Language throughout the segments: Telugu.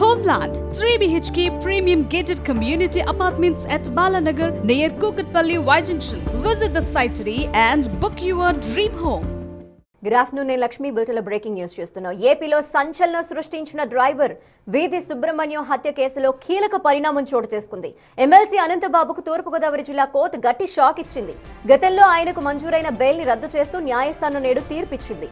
Homeland 3 BHK premium gated community apartments at Balanagar near Kukatpalli Y Junction. Visit the site today and book your dream home. Good afternoon. నేను లక్ష్మి. బులెటిన్లో బ్రేకింగ్ న్యూస్ చూస్తున్నాం. ఏపీలో సంచలనం సృష్టించిన డ్రైవర్ వీధి సుబ్రహ్మణ్యం హత్య కేసులో కీలక పరిణామం చోటు చేసుకుంది. ఎమ్మెల్సీ అనంతబాబుకు తూర్పుగోదావరి జిల్లా కోర్టు గట్టి షాక్ ఇచ్చింది. గతంలో ఆయనకు మంజూరైన బెయిల్ని రద్దు చేస్తూ న్యాయస్థానం నేడు తీర్పిచ్చింది.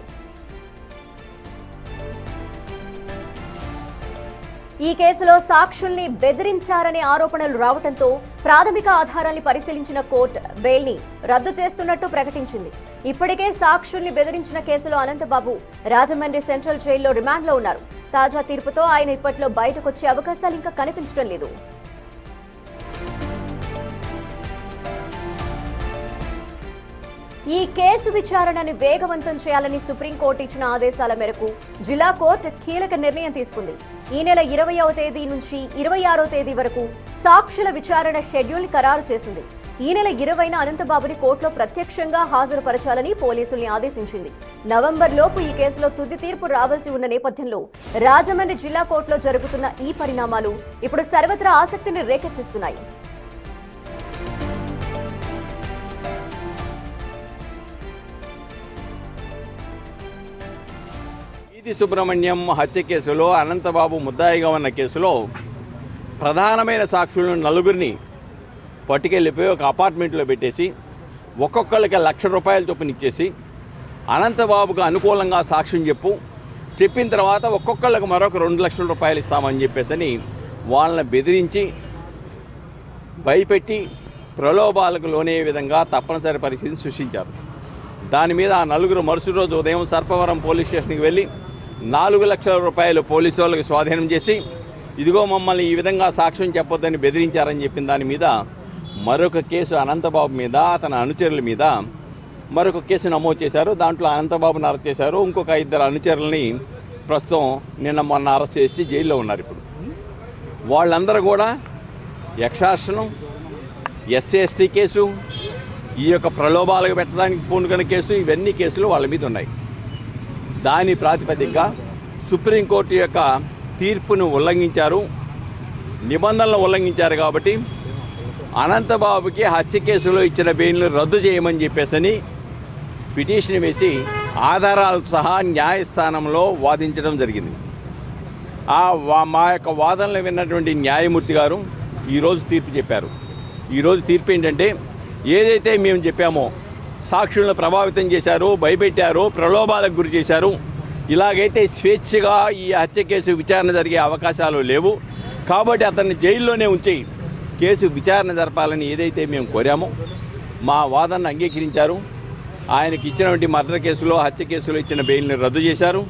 ఈ కేసులో సాక్షుల్ని బెదిరించారనే ఆరోపణలు రావడంతో ప్రాథమిక ఆధారాల్ని పరిశీలించిన కోర్టు బెయిల్ని రద్దు చేస్తున్నట్టు ప్రకటించింది. ఇప్పటికే సాక్షుల్ని బెదిరించిన కేసులో అనంతబాబు రాజమండ్రి సెంట్రల్ జైల్లో రిమాండ్లో ఉన్నారు. తాజా తీర్పుతో ఆయన ఇప్పట్లో బయటకొచ్చే అవకాశాలు ఇంకా కనిపించడం లేదు. ఈ కేసు విచారణని వేగవంతం చేయాలని సుప్రీంకోర్టు ఇచ్చిన ఆదేశాల మేరకు జిల్లా కోర్టు కీలక నిర్ణయం తీసుకుంది. ఈ నెల 20వ తేదీ నుంచి 26వ తేదీ వరకు సాక్షుల విచారణ షెడ్యూల్ ఖరారు చేసింది. ఈ నెల 20న అనంతబాబుని కోర్టులో ప్రత్యక్షంగా హాజరుపరచాలని పోలీసుల్ని ఆదేశించింది. నవంబర్ లోపు ఈ కేసులో తుది తీర్పు రావాల్సి ఉన్న నేపథ్యంలో రాజమండ్రి జిల్లా కోర్టులో జరుగుతున్న ఈ పరిణామాలు ఇప్పుడు సర్వత్రా ఆసక్తిని రేకెత్తిస్తున్నాయి. వీధి సుబ్రహ్మణ్యం హత్య కేసులో అనంతబాబు ముద్దాయిగా ఉన్న కేసులో ప్రధానమైన సాక్షులను నలుగురిని పట్టుకెళ్ళిపోయి ఒక అపార్ట్మెంట్లో పెట్టేసి ఒక్కొక్కరికి ₹1,00,000 చొప్పున ఇచ్చేసి అనంతబాబుకు అనుకూలంగా సాక్ష్యం చెప్పిన తర్వాత ఒక్కొక్కళ్ళకి మరొక ₹2,00,000 ఇస్తామని చెప్పేసి వాళ్ళని బెదిరించి భయపెట్టి ప్రలోభాలకు లోనయ్యే విధంగా తప్పనిసరి పరిస్థితిని సృష్టించారు. దాని మీద ఆ నలుగురు మరుసటి రోజు ఉదయం సర్పవరం పోలీస్ స్టేషన్కి వెళ్ళి ₹4,00,000 పోలీసు వాళ్ళకి స్వాధీనం చేసి ఇదిగో మమ్మల్ని ఈ విధంగా సాక్ష్యం చెప్పొద్దని బెదిరించారని చెప్పిన దాని మీద మరొక కేసు అనంతబాబు మీద అతని అనుచరుల మీద మరొక కేసు నమోదు చేశారు. దాంట్లో అనంతబాబుని అరెస్ట్ చేశారు. ఇంకొక 2 అనుచరులని ప్రస్తుతం నిన్న మొన్న అరెస్ట్ చేసి జైల్లో ఉన్నారు. ఇప్పుడు వాళ్ళందరూ కూడా ఎక్సార్షన్, SC/ST కేసు, ఈ యొక్క ప్రలోభాలకు పెట్టడానికి పూనుకున్న కేసు, ఇవన్నీ కేసులు వాళ్ళ మీద ఉన్నాయి. దాని ప్రాతిపదికగా సుప్రీంకోర్టు యొక్క తీర్పును ఉల్లంఘించారు, నిబంధనలు ఉల్లంఘించారు. కాబట్టి అనంతబాబుకి హత్య కేసులో ఇచ్చిన బెయిల్ను రద్దు చేయమని చెప్పేసి పిటిషన్ వేసి ఆధారాలతో సహా న్యాయస్థానంలో వాదించడం జరిగింది. మా యొక్క వాదనలు విన్నటువంటి న్యాయమూర్తి గారు ఈరోజు తీర్పు చెప్పారు. ఈరోజు తీర్పు ఏంటంటే, ఏదైతే మేము చెప్పామో సాక్షులను ప్రభావితం చేశారు, భయపెట్టారు, ప్రలోభాలకు గురి చేశారు, ఇలాగైతే స్వేచ్ఛగా ఈ హత్య కేసు విచారణ జరిగే అవకాశాలు లేవు. కాబట్టి అతన్ని జైల్లోనే ఉంచి కేసు విచారణ జరపాలని ఏదైతే మేము కోరామో మా వాదనను అంగీకరించారు. ఆయనకి ఇచ్చినటువంటి మర్డర్ కేసులో, హత్య కేసులో ఇచ్చిన బెయిల్ని రద్దు చేశారు.